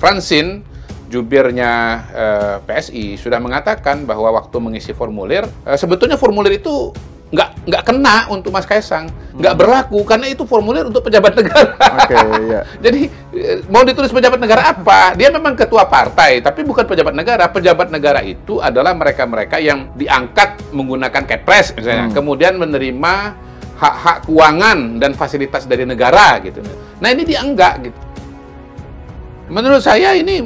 Francine, jubirnya PSI, sudah mengatakan bahwa waktu mengisi formulir, sebetulnya formulir itu nggak kena untuk Mas Kaisang, nggak berlaku karena itu formulir untuk pejabat negara. Iya. Jadi mau ditulis pejabat negara apa? Dia memang ketua partai, tapi bukan pejabat negara. Pejabat negara itu adalah mereka-mereka yang diangkat menggunakan Kepres misalnya, kemudian menerima hak-hak keuangan dan fasilitas dari negara gitu. Nah ini dia enggak gitu. Menurut saya ini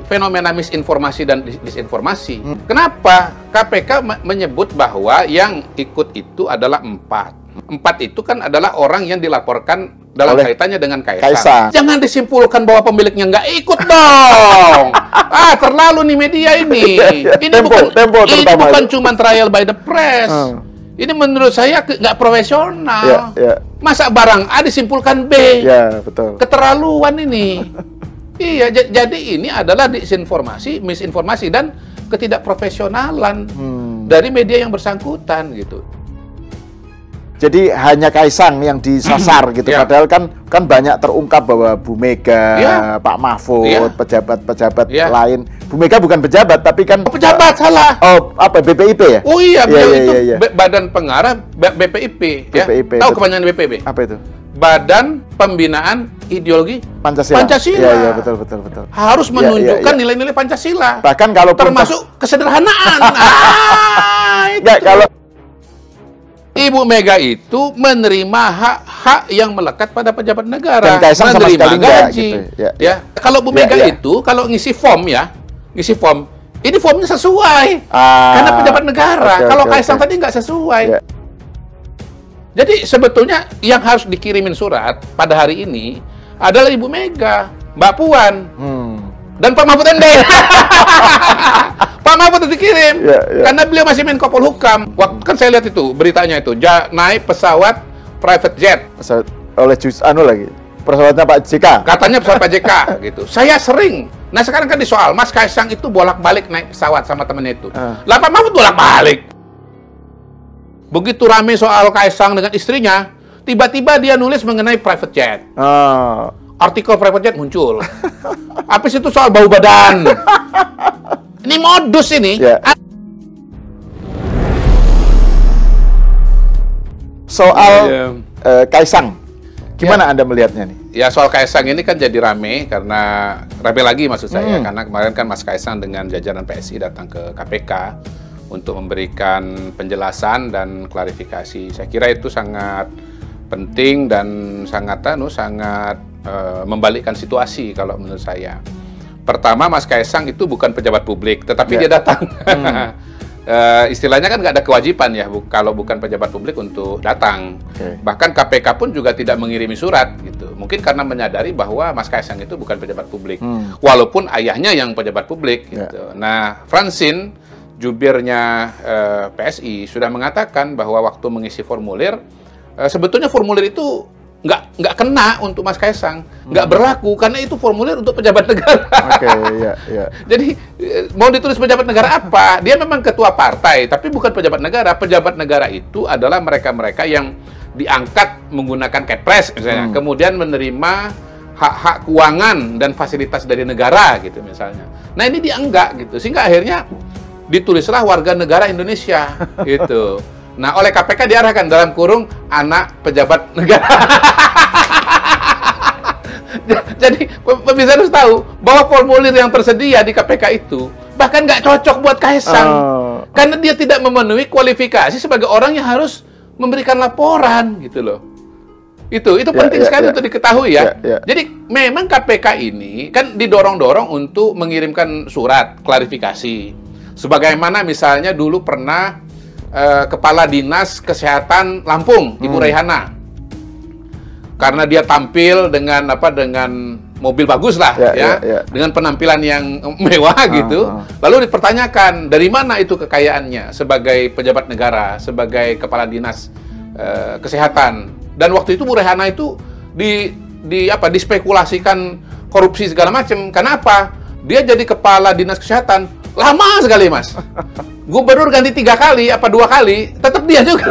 fenomena misinformasi dan disinformasi. Kenapa? KPK menyebut bahwa yang ikut itu adalah 4. 4 itu kan adalah orang yang dilaporkan dalam kaitannya dengan Kaisang. Jangan disimpulkan bahwa pemiliknya nggak ikut dong. Terlalu nih media ini. Ini bukan cuma trial by the press. Ini menurut saya nggak profesional. Masa barang A disimpulkan B? Betul. Keterlaluan ini. Iya, jadi ini adalah disinformasi, misinformasi, dan ketidakprofesionalan dari media yang bersangkutan gitu. Jadi hanya Kaisang yang disasar gitu, padahal kan banyak terungkap bahwa Bu Mega, Pak Mahfud, pejabat-pejabat lain. Bu Mega bukan pejabat, tapi kan pejabat salah. BPIP ya? Oh iya, itu Badan Pengarah BPIP. BPIP. Tahu kepanjangan BPIP? Apa itu? Badan Pembinaan Ideologi Pancasila. Iya, betul. Harus menunjukkan nilai-nilai Pancasila. Bahkan kalau termasuk kesederhanaan. Kalau Ibu Mega itu menerima hak-hak yang melekat pada pejabat negara, dan Kaisang sama sekali gaji. Gitu. Kalau Bu Mega itu kalau ngisi form ini formnya sesuai karena pejabat negara. Kalau Kaisang tadi nggak sesuai. Jadi sebetulnya yang harus dikirimin surat pada hari ini adalah Ibu Mega, Mbak Puan, dan Pak Mahfud MD. Pak Mahfud dikirim karena beliau masih Menko Polhukam. Waktu kan saya lihat itu beritanya itu naik pesawat private jet oleh pesawatnya Pak JK. Katanya pesawat Pak JK gitu. Saya sering. Nah sekarang kan disoal Mas Kaisang itu bolak-balik naik pesawat sama temennya itu. Lah Pak Mahfud bolak-balik. Begitu rame soal Kaisang dengan istrinya, tiba-tiba dia nulis mengenai private jet. Artikel private jet muncul. Habis itu soal bau badan. Ini modus ini. Soal Kaisang, gimana Anda melihatnya nih? Ya soal Kaisang ini kan jadi rame karena rame lagi maksud saya karena kemarin kan Mas Kaisang dengan jajaran PSI datang ke KPK untuk memberikan penjelasan dan klarifikasi. Saya kira itu sangat penting dan sangat membalikkan situasi kalau menurut saya. Pertama, Mas Kaisang itu bukan pejabat publik, tetapi dia datang. Istilahnya kan nggak ada kewajiban ya kalau bukan pejabat publik untuk datang. Bahkan KPK pun juga tidak mengirimi surat gitu. Mungkin karena menyadari bahwa Mas Kaisang itu bukan pejabat publik, walaupun ayahnya yang pejabat publik. Gitu. Nah, Francine, jubirnya PSI, sudah mengatakan bahwa waktu mengisi formulir, sebetulnya formulir itu nggak kena untuk Mas Kaisang, nggak berlaku karena itu formulir untuk pejabat negara. Jadi mau ditulis pejabat negara apa? Dia memang ketua partai, tapi bukan pejabat negara. Pejabat negara itu adalah mereka-mereka yang diangkat menggunakan Kepres misalnya, kemudian menerima hak-hak keuangan dan fasilitas dari negara gitu misalnya. Nah ini dia enggak gitu, sehingga akhirnya ditulislah warga negara Indonesia gitu. Nah, oleh KPK diarahkan dalam kurung anak pejabat negara. Jadi pemirsa harus tahu bahwa formulir yang tersedia di KPK itu bahkan nggak cocok buat Kaisang karena dia tidak memenuhi kualifikasi sebagai orang yang harus memberikan laporan gitu loh. Itu penting sekali untuk diketahui ya. Jadi memang KPK ini kan didorong-dorong untuk mengirimkan surat klarifikasi. Sebagaimana misalnya dulu pernah Kepala Dinas Kesehatan Lampung, Ibu Raihana, karena dia tampil dengan mobil bagus lah, dengan penampilan yang mewah gitu. Lalu dipertanyakan dari mana itu kekayaannya sebagai pejabat negara, sebagai Kepala Dinas Kesehatan. Dan waktu itu Bu Raihana itu dispekulasikan korupsi segala macam. Kenapa? Dia jadi Kepala Dinas Kesehatan lama sekali, Mas. Gubernur ganti 3 kali, 2 kali, tetap dia juga.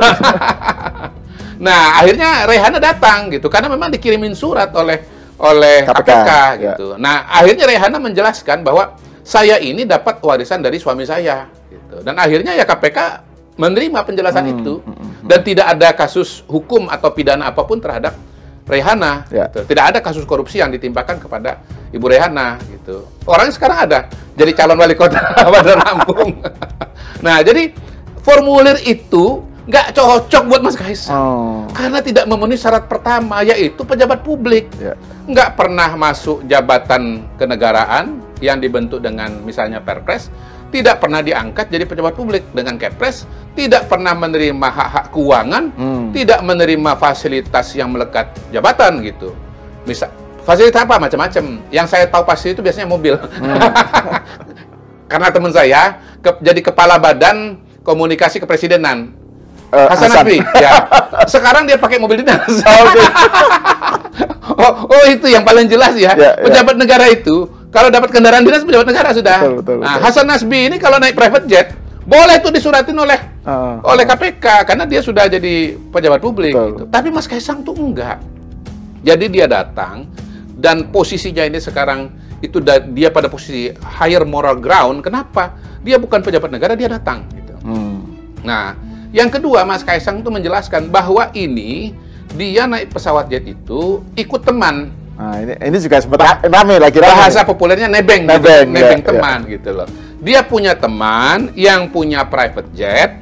Nah, akhirnya Raihana datang gitu, karena memang dikirimin surat oleh oleh KPK gitu. Nah, akhirnya Rehana menjelaskan bahwa saya ini dapat warisan dari suami saya gitu. Dan akhirnya ya KPK menerima penjelasan itu dan tidak ada kasus hukum atau pidana apapun terhadap Rehana gitu. Tidak ada kasus korupsi yang ditimpakan kepada Ibu Rehana gitu. Orangnya sekarang ada jadi calon wali kota Bandar Lampung. Nah, jadi formulir itu nggak cocok buat Mas Kaisang karena tidak memenuhi syarat pertama, yaitu pejabat publik. Nggak pernah masuk jabatan kenegaraan yang dibentuk dengan misalnya Perpres, tidak pernah diangkat jadi pejabat publik dengan Kepres, tidak pernah menerima hak-hak keuangan, tidak menerima fasilitas yang melekat jabatan gitu. Misal fasilitas apa? Macam-macam. Yang saya tahu pasti itu biasanya mobil. Karena teman saya jadi kepala badan komunikasi kepresidenan. Hasan Nasbi. Ya. Sekarang dia pakai mobil dinas. Oh, itu yang paling jelas ya. Pejabat negara itu kalau dapat kendaraan dinas pejabat negara sudah. Betul. Hasan Nasbi ini kalau naik private jet boleh itu disuratin oleh KPK karena dia sudah jadi pejabat publik gitu. Tapi Mas Kaisang tuh enggak. Jadi dia datang dan posisinya ini sekarang itu dia pada posisi higher moral ground. Kenapa? Dia bukan pejabat negara, dia datang gitu. Nah, yang kedua Mas Kaisang tuh menjelaskan bahwa ini dia naik pesawat jet itu ikut teman. Nah, ini juga sempat rame lagi. Bahasa populernya nebeng teman gitu loh. Dia punya teman yang punya private jet,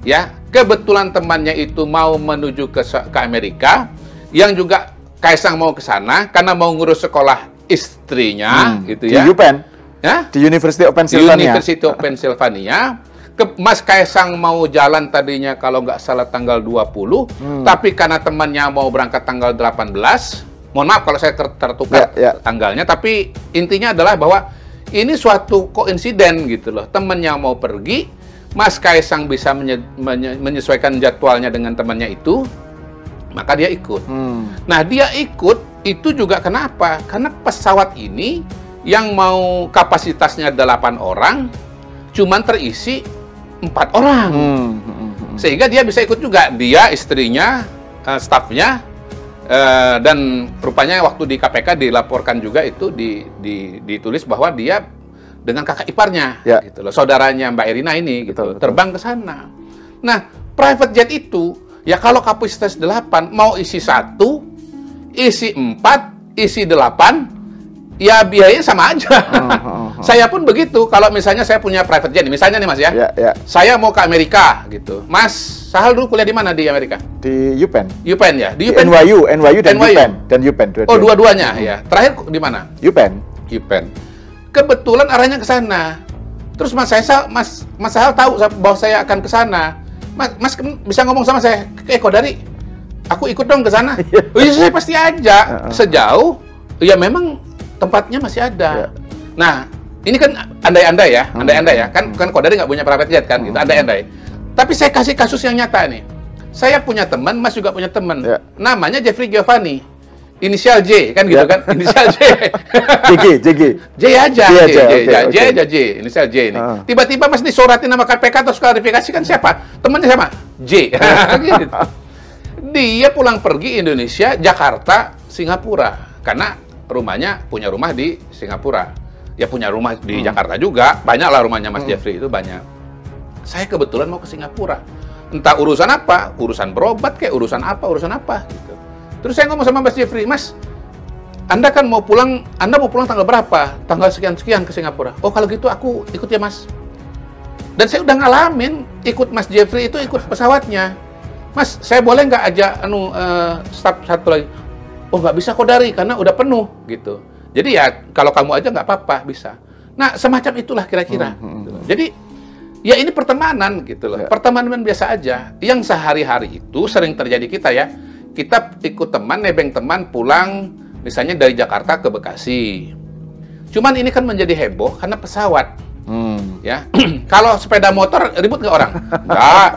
ya. Kebetulan temannya itu mau menuju ke Amerika, yang juga Kaisang mau ke sana karena mau ngurus sekolah istrinya, gitu ya. Di UPenn, ya? Di University of Pennsylvania. University of Pennsylvania. Mas Kaisang mau jalan tadinya kalau nggak salah tanggal 20, tapi karena temannya mau berangkat tanggal 18. Mohon maaf kalau saya tertukar tanggalnya, tapi intinya adalah bahwa ini suatu koinsiden gitu loh. Temannya mau pergi, Mas Kaisang bisa menyesuaikan jadwalnya dengan temannya itu, maka dia ikut. Nah, dia ikut itu juga kenapa? Karena pesawat ini yang mau kapasitasnya 8 orang, cuman terisi 4 orang. Sehingga dia bisa ikut juga. Dia, istrinya, stafnya, dan rupanya waktu di KPK dilaporkan juga itu ditulis bahwa dia dengan kakak iparnya, gitu loh, saudaranya Mbak Erina ini, gitu, terbang ke sana. Nah, private jet itu ya kalau kapasitas 8 mau isi 1, isi 4, isi 8, ya biayanya sama aja. Saya pun begitu. Kalau misalnya saya punya private jet, misalnya nih Mas ya, saya mau ke Amerika gitu. Mas Sahal dulu kuliah di mana di Amerika? Di UPenn. UPenn ya? Di NYU dan UPenn. Dan UPenn. Oh, dua-duanya ya. Terakhir di mana? UPenn. Kebetulan arahnya ke sana. Terus Mas Sahal tahu bahwa saya akan ke sana. Mas bisa ngomong sama saya, Kodari, aku ikut dong ke sana. Oh iya, saya pasti aja. Sejauh ya memang tempatnya masih ada. Nah, ini kan andai-andai ya, kan Kodari nggak punya private jet kan, gitu, andai-andai. Tapi saya kasih kasus yang nyata nih. Saya punya teman, Mas juga punya teman, namanya Jeffrey Giovanni, inisial J, kan gitu kan, inisial J. J aja, inisial J ini. Tiba-tiba Mas disuratin nama KPK terus klarifikasi kan siapa? Temannya siapa? J. Gitu. Dia pulang pergi Indonesia, Jakarta, Singapura, karena punya rumah di Singapura. Ya punya rumah di Jakarta juga, banyaklah rumahnya Mas Jeffrey itu banyak. Saya kebetulan mau ke Singapura. Entah urusan apa, urusan berobat kayak urusan apa gitu. Terus saya ngomong sama Mas Jeffrey, Mas, Anda mau pulang tanggal berapa? Tanggal sekian-sekian ke Singapura. Oh, kalau gitu aku ikut ya, Mas. Dan saya udah ngalamin ikut Mas Jeffrey itu ikut pesawatnya. Mas, saya boleh nggak ajak staf satu lagi? Oh, nggak bisa Kodari karena udah penuh gitu. Jadi ya kalau kamu aja nggak apa-apa, bisa. Nah, semacam itulah kira-kira. Gitu. Jadi ya ini pertemanan gitu loh. Pertemanan biasa aja. Yang sehari-hari itu sering terjadi kita ya. Kita ikut teman, nebeng teman pulang misalnya dari Jakarta ke Bekasi. Cuman ini kan menjadi heboh karena pesawat. Ya. Kalau sepeda motor ribut nggak orang? Nggak.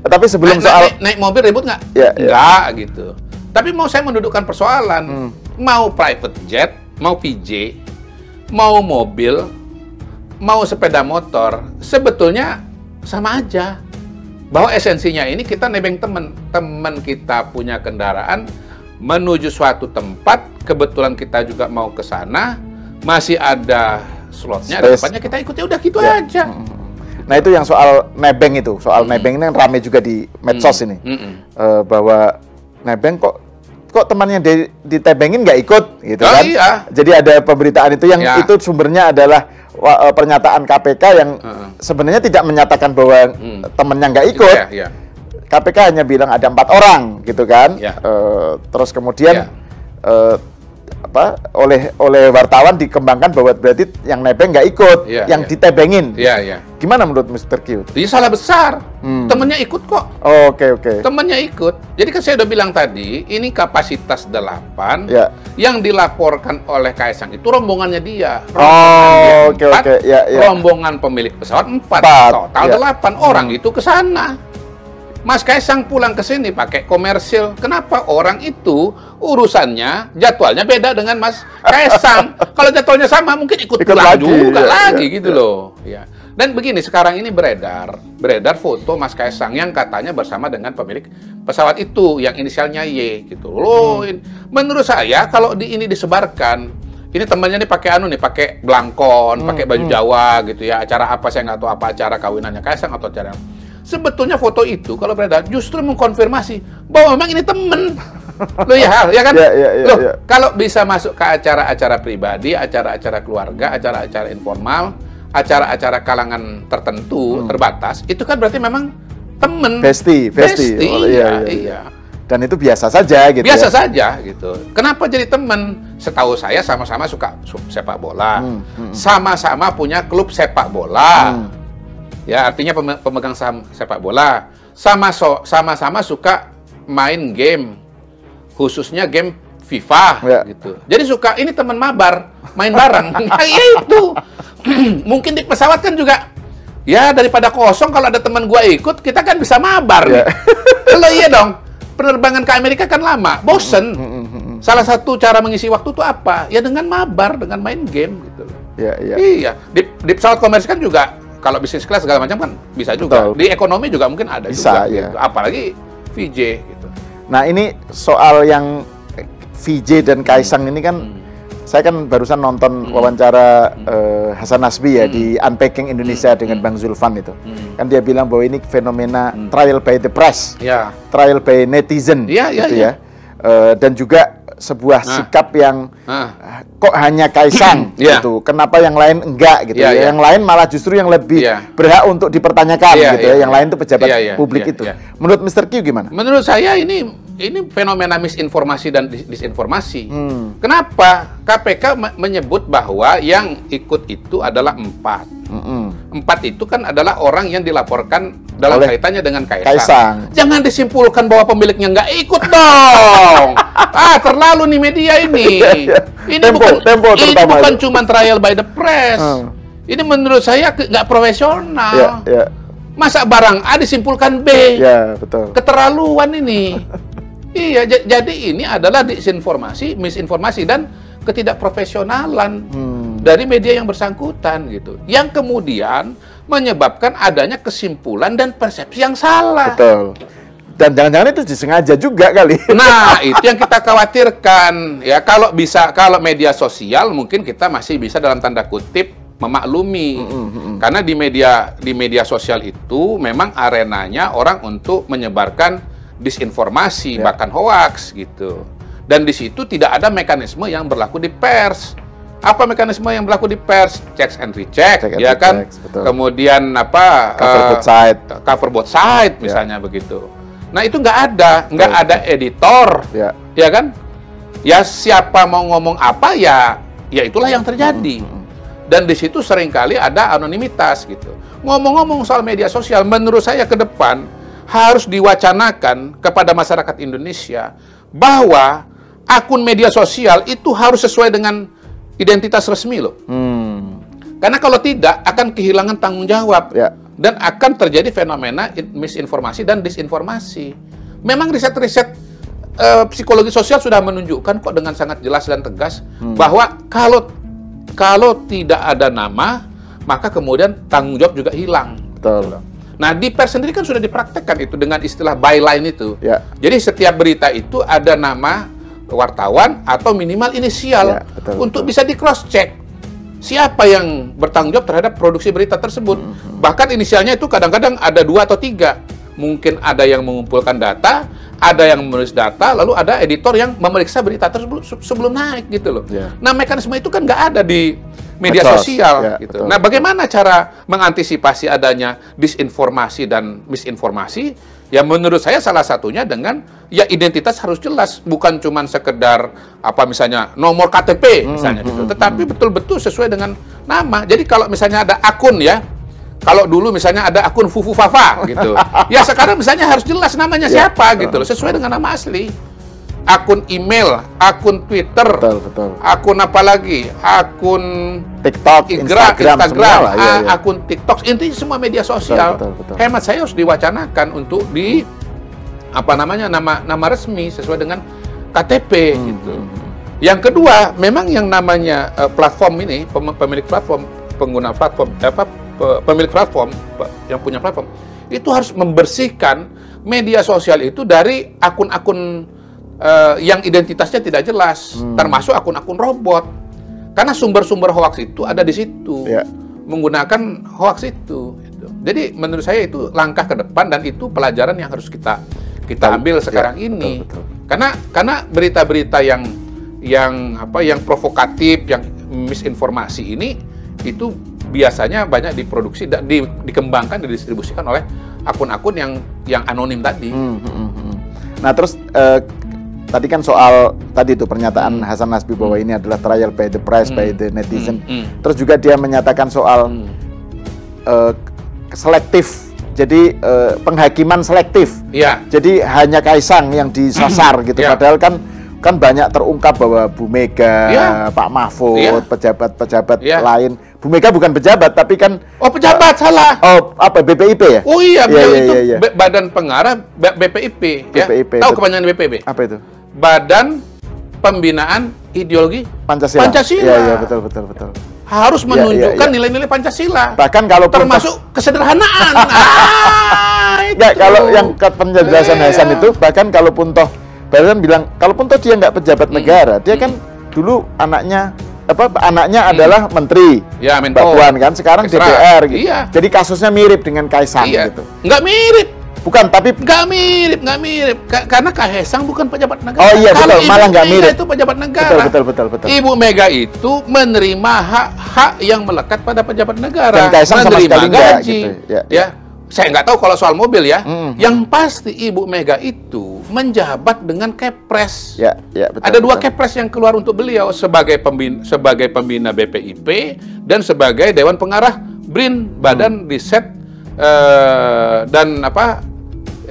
Tapi sebelum naik mobil ribut nggak? Nggak gitu. Tapi mau saya mendudukkan persoalan, mau private jet, mau PJ, mau mobil, mau sepeda motor, sebetulnya sama aja. Bahwa esensinya ini kita nebeng teman kita punya kendaraan menuju suatu tempat, kebetulan kita juga mau ke sana, masih ada slotnya, ada tempatnya, kita ikut, ya udah gitu aja. Nah itu yang soal nebeng itu, soal nebeng ini kan rame juga di medsos ini, bahwa nebeng kok temannya ditebengin nggak ikut, gitu kan? Iya. Jadi ada pemberitaan itu yang itu sumbernya adalah pernyataan KPK yang sebenarnya tidak menyatakan bahwa temannya nggak ikut. KPK hanya bilang ada 4 orang, gitu kan? Terus kemudian oleh wartawan dikembangkan bahwa berarti yang nebeng nggak ikut, yang ditebengin. Gimana menurut Mr. Q? Ini salah besar. Temennya ikut kok. Oke. Temennya ikut. Jadi kan saya udah bilang tadi, ini kapasitas 8 yang dilaporkan oleh Kaisang itu rombongannya dia. Rombongan pemilik pesawat 4. Total 8 orang itu ke sana. Mas Kaisang pulang ke sini pakai komersil. Kenapa? Orang itu urusannya, jadwalnya beda dengan Mas Kaisang. Kalau jadwalnya sama, mungkin ikut pulang juga lagi gitu loh. Ya. Dan begini, sekarang ini beredar foto Mas Kaisang yang katanya bersama dengan pemilik pesawat itu, yang inisialnya Y gitu loh. Menurut saya kalau ini disebarkan, ini temannya nih pakai blangkon, pakai baju Jawa gitu ya. Acara apa saya nggak tahu, apa acara kawinannya Kaisang atau acara. Sebetulnya foto itu kalau beredar justru mengkonfirmasi bahwa memang ini temen. Loh ya kan? Kalau bisa masuk ke acara-acara pribadi, acara-acara keluarga, acara-acara informal, acara-acara kalangan tertentu, terbatas, itu kan berarti memang temen. Besti. Iya. Dan itu biasa saja gitu. Biasa saja gitu. Kenapa jadi temen? Setahu saya sama-sama suka sepak bola. Sama-sama punya klub sepak bola. Ya, artinya pemegang saham sepak bola. Sama-sama suka main game, khususnya game FIFA gitu. Jadi suka, ini teman mabar, main bareng. Ya itu. Mungkin di pesawat kan juga, ya daripada kosong kalau ada teman gua ikut, kita kan bisa mabar. Kalau iya dong, penerbangan ke Amerika kan lama, bosen. Salah satu cara mengisi waktu itu apa? Ya dengan mabar, dengan main game gitu. Iya. Di pesawat komersial kan juga, kalau bisnis kelas segala macam kan bisa juga. Di ekonomi juga mungkin ada juga. Gitu. Apalagi VJ gitu. Nah ini soal yang VJ dan Kaisang ini kan, saya kan barusan nonton wawancara Hasan Nasbi ya di Unpacking Indonesia dengan Bang Zulfan itu. Kan dia bilang bahwa ini fenomena trial by the press, trial by netizen, gitu ya. Dan juga sebuah sikap yang kok hanya Kaisang gitu, kenapa yang lain enggak gitu ya. Yang lain malah justru yang lebih berhak untuk dipertanyakan gitu ya. Yang lain itu pejabat publik itu. Menurut Mr. Q gimana? Menurut saya ini fenomena misinformasi dan disinformasi. Kenapa? KPK menyebut bahwa yang ikut itu adalah 4. 4 itu kan adalah orang yang dilaporkan dalam kaitannya dengan Kaisang. Jangan disimpulkan bahwa pemiliknya nggak ikut dong. Terlalu nih media ini. Ini bukan cuma trial by the press. Ini menurut saya nggak profesional. Masa barang A disimpulkan B? Betul. Keterlaluan ini. Iya, jadi ini adalah disinformasi, misinformasi, dan ketidakprofesionalan dari media yang bersangkutan gitu. Yang kemudian menyebabkan adanya kesimpulan dan persepsi yang salah. Betul. Dan jangan-jangan itu disengaja juga kali. Nah, itu yang kita khawatirkan. Ya, kalau kalau media sosial mungkin kita masih bisa dalam tanda kutip memaklumi. Karena di media sosial itu memang arenanya orang untuk menyebarkan disinformasi, bahkan hoaks gitu. Dan di situ tidak ada mekanisme yang berlaku di pers. Apa mekanisme yang berlaku di pers? Checks and recheck, ya kan? Betul. Kemudian cover both side misalnya begitu. Nah, itu nggak ada editor, ya kan? Ya siapa mau ngomong apa ya itulah yang terjadi. Dan di situ seringkali ada anonimitas gitu. Ngomong-ngomong soal media sosial, menurut saya ke depan harus diwacanakan kepada masyarakat Indonesia bahwa akun media sosial itu harus sesuai dengan identitas resmi loh. Karena kalau tidak akan kehilangan tanggung jawab dan akan terjadi fenomena misinformasi dan disinformasi. Memang riset-riset psikologi sosial sudah menunjukkan kok dengan sangat jelas dan tegas bahwa kalau tidak ada nama, maka kemudian tanggung jawab juga hilang. Betul. Nah, di pers sendiri kan sudah dipraktekkan itu dengan istilah byline itu. Jadi setiap berita itu ada nama wartawan atau minimal inisial untuk bisa di cross check siapa yang bertanggung jawab terhadap produksi berita tersebut. Bahkan inisialnya itu kadang-kadang ada 2 atau 3. Mungkin ada yang mengumpulkan data, ada yang menulis data, lalu ada editor yang memeriksa berita tersebut sebelum naik gitu loh. Nah, mekanisme itu kan nggak ada di media sosial gitu. Nah, bagaimana cara mengantisipasi adanya disinformasi dan misinformasi? Ya menurut saya salah satunya dengan ya identitas harus jelas, bukan cuma sekedar apa misalnya nomor KTP misalnya gitu, tetapi betul-betul sesuai dengan nama. Jadi kalau misalnya ada akun ya, kalau dulu misalnya ada akun Fufu Fafa gitu, ya sekarang misalnya harus jelas namanya siapa gitu loh, sesuai dengan nama asli. Akun email, akun Twitter, akun apa lagi, akun TikTok, Instagram, akun TikTok, intinya semua media sosial. Hemat saya harus diwacanakan untuk di apa namanya nama resmi sesuai dengan KTP gitu. Yang kedua, memang yang namanya platform ini, pemilik platform, pengguna platform, pemilik platform yang punya platform itu harus membersihkan media sosial itu dari akun-akun yang identitasnya tidak jelas, termasuk akun-akun robot. Karena sumber-sumber hoaks itu ada di situ, menggunakan hoaks itu. Gitu. Jadi menurut saya itu langkah ke depan dan itu pelajaran yang harus kita ambil sekarang ini. Karena berita-berita yang provokatif, yang misinformasi ini itu biasanya banyak diproduksi dan dikembangkan dan didistribusikan oleh akun-akun yang anonim tadi. Nah terus tadi kan soal tadi itu pernyataan Hasan Nasbi bahwa ini adalah trial by the press, by the netizen. Terus juga dia menyatakan soal selektif, jadi penghakiman selektif. Jadi hanya Kaisang yang disasar gitu. Padahal kan banyak terungkap bahwa Bu Mega, Pak Mahfud, pejabat-pejabat lain. Bu Mega bukan pejabat, tapi kan pejabat salah. Apa BPIP ya? Oh iya, itu Badan Pengarah BPIP. BPIP. Tahu kepanjangan BPIP? Apa itu? Badan Pembinaan Ideologi Pancasila. Iya, betul. Harus menunjukkan nilai-nilai Pancasila. Bahkan kalau termasuk kesederhanaan. Kalau yang penjelasan Hasan itu, bahkan kalaupun toh Badan bilang, kalaupun toh dia nggak pejabat negara, dia kan dulu anaknya adalah menteri, Mbak Puan kan, sekarang DPR gitu. Jadi kasusnya mirip dengan Kaisang gitu. Nggak mirip. Bukan, tapi nggak mirip. Karena Kaisang bukan pejabat negara. Oh iya, betul, malah nggak mirip. Itu pejabat negara. Betul. Ibu Mega itu menerima hak-hak yang melekat pada pejabat negara. Dan Kaisang sama sekali nggak gitu. Ya. Saya nggak tahu kalau soal mobil ya. Yang pasti Ibu Mega itu menjabat dengan Kepres. Betul, ada 2 Kepres yang keluar untuk beliau sebagai pembina BPIP dan sebagai Dewan Pengarah BRIN, Badan Riset dan apa?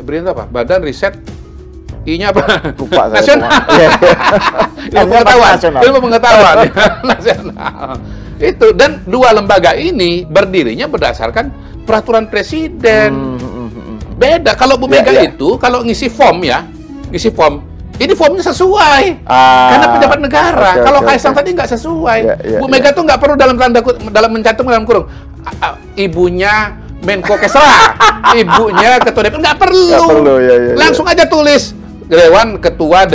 BRIN itu apa? Badan Riset I-nya apa? Lupa saya. Nasional. Ilmu pengetahuan nasional. Itu, dan 2 lembaga ini berdirinya berdasarkan peraturan presiden. Beda kalau Bu Mega itu kalau ngisi form, ini formnya sesuai karena pejabat negara. Kalau Kaisang tadi nggak sesuai. Bu Mega tuh nggak perlu dalam mencantum dalam kurung ibunya Menko Kesra, ibunya Ketua DPR, nggak perlu. Langsung aja tulis Ketua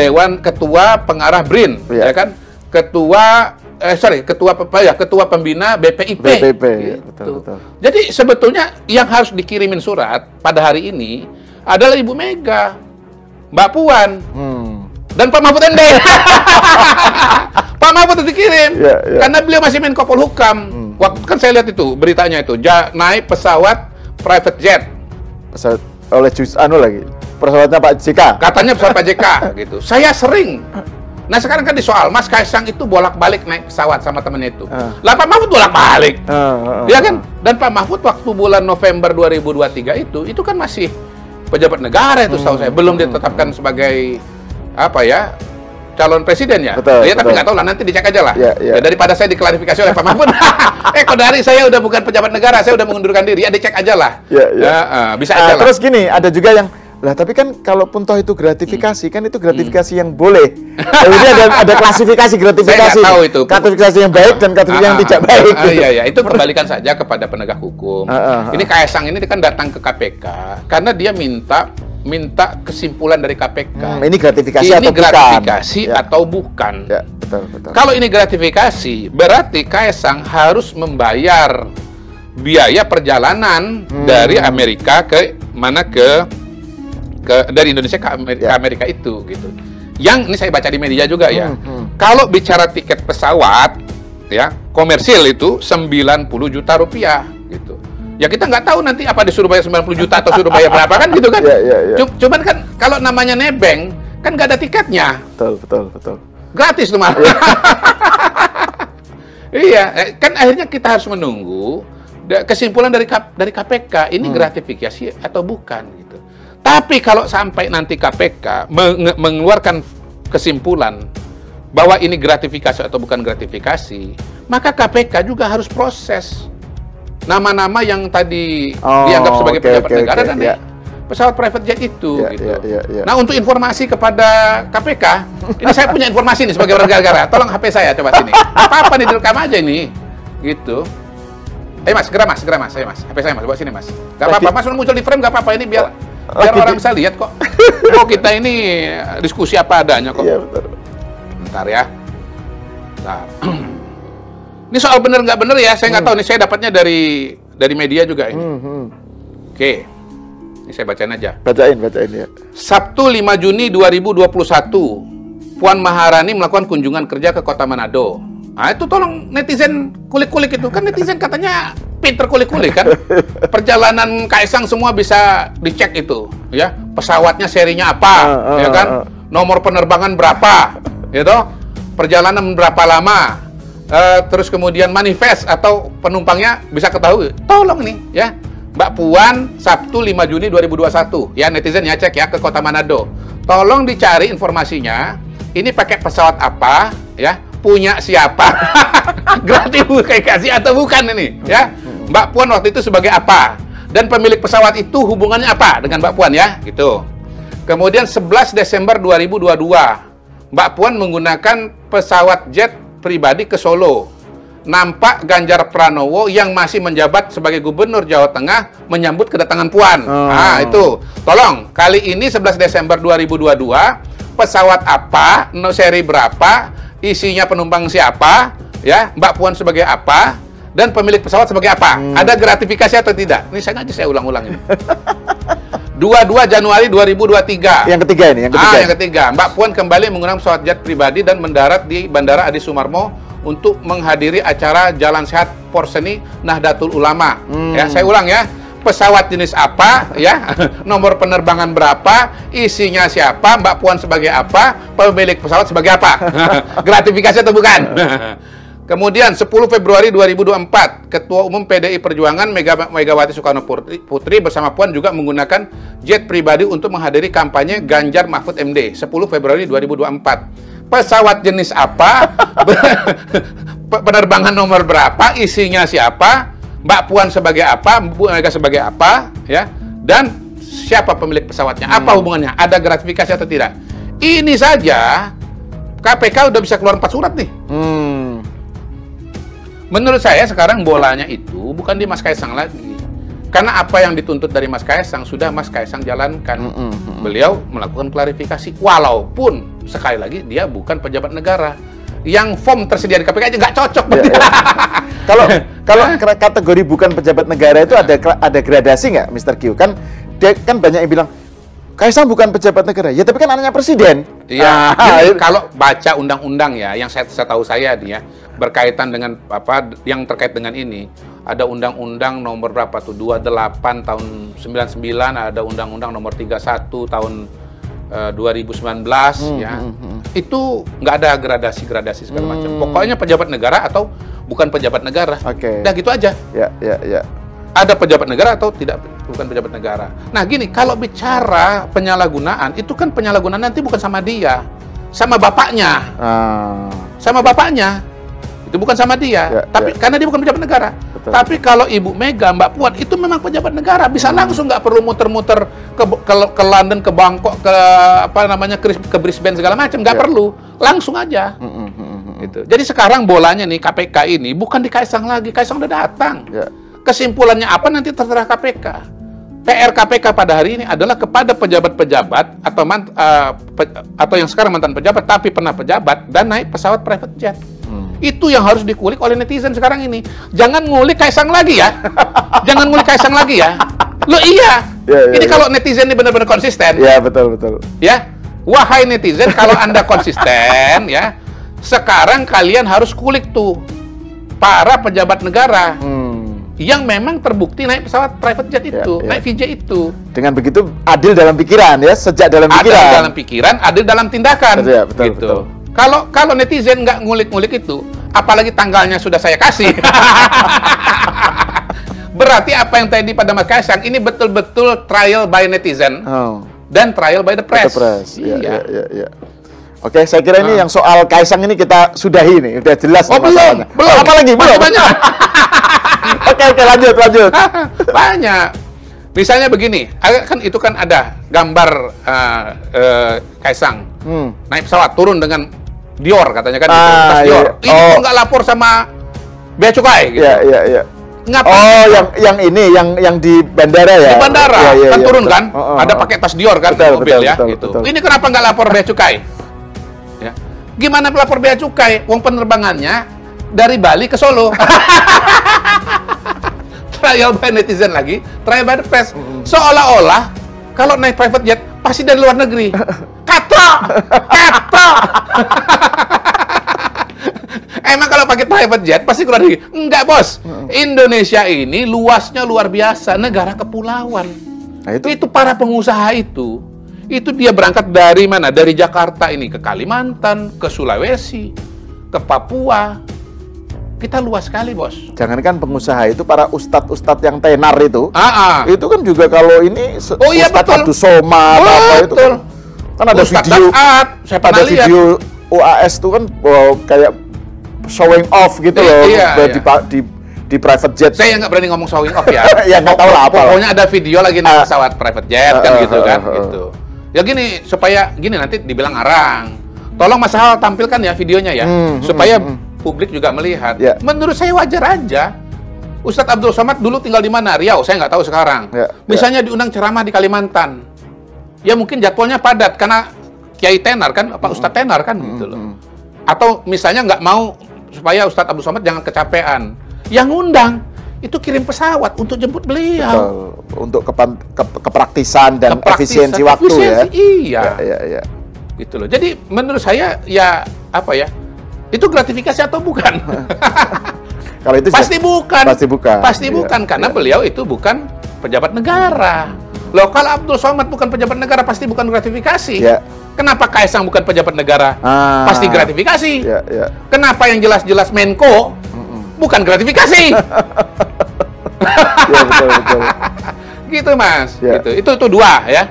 Pengarah BRIN, ya kan? Ketua Pembina BPIP. Betul. Jadi sebetulnya yang harus dikirimin surat pada hari ini adalah Ibu Mega, Mbak Puan, dan Pak Mahfud MD. Pak Mahfud dikirim karena beliau masih Menko Polhukam. Waktu kan saya lihat itu beritanya itu naik pesawat private jet. Oleh pesawatnya Pak JK. Katanya pesawat Pak JK gitu. Saya sering. Nah sekarang kan disoal, Mas Kaisang itu bolak-balik naik pesawat sama temennya itu. Lah Pak Mahfud bolak-balik. Ya kan? Dan Pak Mahfud waktu bulan November 2023 itu kan masih pejabat negara itu setahu saya. Belum ditetapkan sebagai calon presiden ya. Tapi nggak tahu lah, nanti dicek aja lah. Daripada saya diklarifikasi oleh Pak Mahfud. Kodari saya udah bukan pejabat negara, saya udah mengundurkan diri. Ya dicek aja lah. Bisa aja lah. Terus gini, ada juga yang tapi kan kalaupun toh itu gratifikasi, kan itu gratifikasi yang boleh. Jadi ada klasifikasi gratifikasi. Saya tahu itu. Gratifikasi yang baik dan gratifikasi yang tidak baik. Iya, itu kembalikan saja kepada penegak hukum. Ini Kaisang ini kan datang ke KPK karena dia minta minta kesimpulan dari KPK. Ini gratifikasi ini atau gratifikasi bukan? Atau bukan? Ya, betul, betul. Kalau ini gratifikasi, berarti Kaisang harus membayar biaya perjalanan dari Amerika ke mana dari Indonesia ke Amerika itu, gitu. Yang ini saya baca di media juga ya. Kalau bicara tiket pesawat, ya komersil itu 90 juta rupiah, gitu. Ya kita nggak tahu nanti apa disuruh bayar 90 juta atau suruh bayar berapa kan gitu kan. Cuman kan kalau namanya nebeng kan nggak ada tiketnya. Betul. Gratis tuh malah. Iya, kan akhirnya kita harus menunggu kesimpulan dari KPK ini gratifikasi atau bukan gitu. Tapi kalau sampai nanti KPK mengeluarkan kesimpulan bahwa ini gratifikasi atau bukan gratifikasi, maka KPK juga harus proses nama-nama yang tadi dianggap sebagai pejabat negara dan pesawat private jet itu, gitu. Nah, untuk informasi kepada KPK, ini saya punya informasi nih sebagai warga negara. Tolong HP saya coba sini. Apa nih direkam aja ini, gitu. Mas, segera mas, saya mas. HP saya mas, bawa sini mas. Gak apa-apa, mas muncul di frame gak apa-apa ini biar orang bisa lihat kok. Oh kita ini diskusi apa adanya kok. Iya betul. Bentar ya. Nah. Ini soal bener nggak bener ya, saya nggak tahu nih, saya dapatnya dari media juga ini. Oke, ini saya bacain aja. Bacain ya. Sabtu 5 Juni 2021, Puan Maharani melakukan kunjungan kerja ke Kota Manado. Nah itu tolong netizen kulik-kulik itu, kan netizen katanya pinter kulik-kulik kan. Perjalanan Kaisang semua bisa dicek itu, ya. Pesawatnya serinya apa, ya kan? Nomor penerbangan berapa, gitu. Perjalanan berapa lama. Terus kemudian manifest atau penumpangnya bisa ketahui. Tolong nih ya, Mbak Puan Sabtu 5 Juni 2021 ya, netizen ya, cek ya ke Kota Manado. Tolong dicari informasinya. Ini pakai pesawat apa ya? Punya siapa? Gratifikasi atau bukan ini ya? Mbak Puan waktu itu sebagai apa? Dan pemilik pesawat itu hubungannya apa dengan Mbak Puan ya? Gitu. Kemudian 11 Desember 2022 Mbak Puan menggunakan pesawat jet pribadi ke Solo. Nampak Ganjar Pranowo yang masih menjabat sebagai Gubernur Jawa Tengah menyambut kedatangan Puan. Nah, itu. Tolong, kali ini 11 Desember 2022, pesawat apa, seri berapa, isinya penumpang siapa, ya, Mbak Puan sebagai apa, dan pemilik pesawat sebagai apa. Ada gratifikasi atau tidak? Ini sengaja saya ulang-ulang ini. 22 Januari 2023. Yang ketiga ini, yang ketiga. Mbak Puan kembali menggunakan pesawat jet pribadi dan mendarat di Bandara Adi Sumarmo untuk menghadiri acara Jalan Sehat Porseni Nahdlatul Ulama. Ya, saya ulang ya. Pesawat jenis apa, ya, nomor penerbangan berapa, isinya siapa, Mbak Puan sebagai apa, pemilik pesawat sebagai apa. Gratifikasi atau bukan? Kemudian 10 Februari 2024, Ketua Umum PDI Perjuangan Megawati Soekarno Putri bersama Puan juga menggunakan jet pribadi untuk menghadiri kampanye Ganjar Mahfud MD 10 Februari 2024. Pesawat jenis apa? Penerbangan nomor berapa? Isinya siapa? Mbak Puan sebagai apa? Bu Mega sebagai apa? Ya. Dan siapa pemilik pesawatnya? Apa hubungannya? Ada gratifikasi atau tidak? Ini saja KPK udah bisa keluar 4 surat nih. Menurut saya sekarang bolanya itu bukan di Mas Kaisang lagi. Karena apa yang dituntut dari Mas Kaisang sudah Mas Kaisang jalankan. Beliau melakukan klarifikasi. Walaupun sekali lagi dia bukan pejabat negara. Yang form tersedia di KPK aja nggak cocok. Kalau kategori bukan pejabat negara itu ada gradasi nggak, Mr. Q? Kan banyak yang bilang Kaisang bukan pejabat negara, ya tapi kan anaknya presiden. Iya. Kalau baca undang-undang ya, yang saya tahu saya nih ya, berkaitan dengan apa yang terkait dengan ini, ada undang-undang nomor berapa tuh, 28 tahun 99, ada undang-undang nomor 31 tahun 2019 ya. Itu nggak ada gradasi segala macam. Pokoknya pejabat negara atau bukan pejabat negara. Udah gitu aja. Ya. Ada pejabat negara atau bukan pejabat negara. Nah gini, kalau bicara penyalahgunaan, itu kan penyalahgunaan nanti bukan sama dia, sama bapaknya. Sama bapaknya. Itu bukan sama dia. Tapi karena dia bukan pejabat negara. Betul. Tapi kalau Ibu Mega, Mbak Puan itu memang pejabat negara, bisa langsung, nggak perlu muter-muter ke London, ke Bangkok, ke Brisbane segala macam, nggak perlu, langsung aja. Gitu. Jadi sekarang bolanya nih KPK ini bukan di Kaisang lagi, Kaisang udah datang. Kesimpulannya apa nanti terserah KPK. PR KPK pada hari ini adalah kepada pejabat-pejabat atau yang sekarang mantan pejabat tapi pernah pejabat dan naik pesawat private jet. Itu yang harus dikulik oleh netizen sekarang ini. Jangan ngulik Kaisang lagi ya. Jangan ngulik Kaisang lagi ya. Loh iya. Ini kalau netizen ini benar-benar konsisten. Ya, betul. Ya. Wahai netizen, kalau Anda konsisten ya, sekarang kalian harus kulik tuh para pejabat negara. Yang memang terbukti naik pesawat private jet itu, naik VJ itu. Dengan begitu adil dalam pikiran ya, sejak dalam pikiran. Adil dalam pikiran, adil dalam tindakan. Betul, gitu. betul. Kalau netizen nggak ngulik-ngulik itu, apalagi tanggalnya sudah saya kasih. Berarti apa yang tadi pada Mas Kaisang ini betul-betul trial by netizen dan trial by the press. Iya. Oke, saya kira ini yang soal Kaisang ini kita sudahi nih, udah jelas. Belum. Apa lagi? Belum. Banyak. Oke, lanjut. Banyak. Misalnya begini, kan itu kan ada gambar Kaisang naik pesawat turun dengan Dior katanya kan, tas Dior. Ini kok nggak lapor sama bea cukai gitu. Iya. Yang ini, yang di bandara ya? Di bandara, kan turun kan? Ada pakai tas Dior kan, mobil ya, gitu. Ini kenapa nggak lapor bea cukai? Ya. Gimana pelapor bea cukai? Wong penerbangannya dari Bali ke Solo. Trial by netizen lagi, trial by the press. Seolah-olah kalau naik private jet pasti dari luar negeri. Kata. Emang kalau pakai private jet pasti keluar negeri? Enggak, Bos. Indonesia ini luasnya luar biasa, negara kepulauan. Nah, itu para pengusaha itu dia berangkat dari mana? Dari Jakarta ini ke Kalimantan, ke Sulawesi, ke Papua. Kita luas sekali, Bos. Jangankan pengusaha itu, para ustadz-ustadz yang tenar itu, itu kan juga kalau ini Ustadz Abdus Somad apa itu kan ada Ustadz video, ada video UAS itu kan kayak showing off gitu loh, di private jet. Saya nggak berani ngomong showing off ya. Ya nggak tahu lah apa. Pokoknya ada video lagi naik pesawat private jet kan gitu kan, gitu. Ya gini, supaya gini nanti dibilang arang. Tolong Mas Hal tampilkan ya videonya ya, supaya publik juga melihat. Menurut saya wajar aja. Ustadz Abdul Somad dulu tinggal di mana? Riau, saya nggak tahu sekarang. Misalnya diundang ceramah di Kalimantan, ya mungkin jadwalnya padat karena Kiai Tenar kan, Pak Ustadz Tenar kan gitu loh. Atau misalnya nggak mau supaya Ustadz Abdul Somad jangan kecapean, yang ngundang itu kirim pesawat untuk jemput beliau. Untuk kepraktisan dan efisiensi waktu ya. Iya. Gitu loh. Jadi menurut saya ya apa ya? Itu gratifikasi atau bukan? Kalau itu pasti bukan. Pasti bukan karena beliau itu bukan pejabat negara. Loh, kalau Abdul Somad bukan pejabat negara pasti bukan gratifikasi. Kenapa Kaisang bukan pejabat negara? Pasti gratifikasi. Kenapa yang jelas-jelas Menko bukan gratifikasi? Betul. Gitu, Mas. Gitu. Itu dua ya.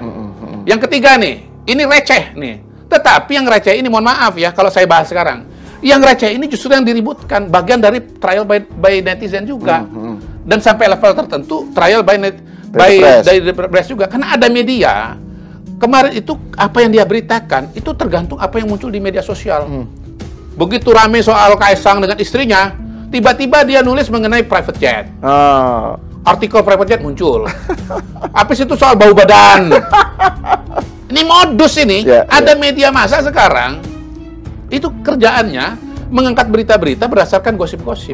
Yang ketiga nih, ini receh nih. Tetapi yang receh ini mohon maaf ya kalau saya bahas sekarang. Yang receh ini justru yang diributkan, bagian dari trial by netizen juga. Dan sampai level tertentu trial by the press juga. Karena ada media, kemarin itu apa yang dia beritakan, itu tergantung apa yang muncul di media sosial. Begitu rame soal Kaisang dengan istrinya, tiba-tiba dia nulis mengenai private jet. Artikel private jet muncul. Habis itu soal bau badan. Ini modus ini. Ada media massa sekarang, itu kerjaannya mengangkat berita-berita berdasarkan gosip-gosip.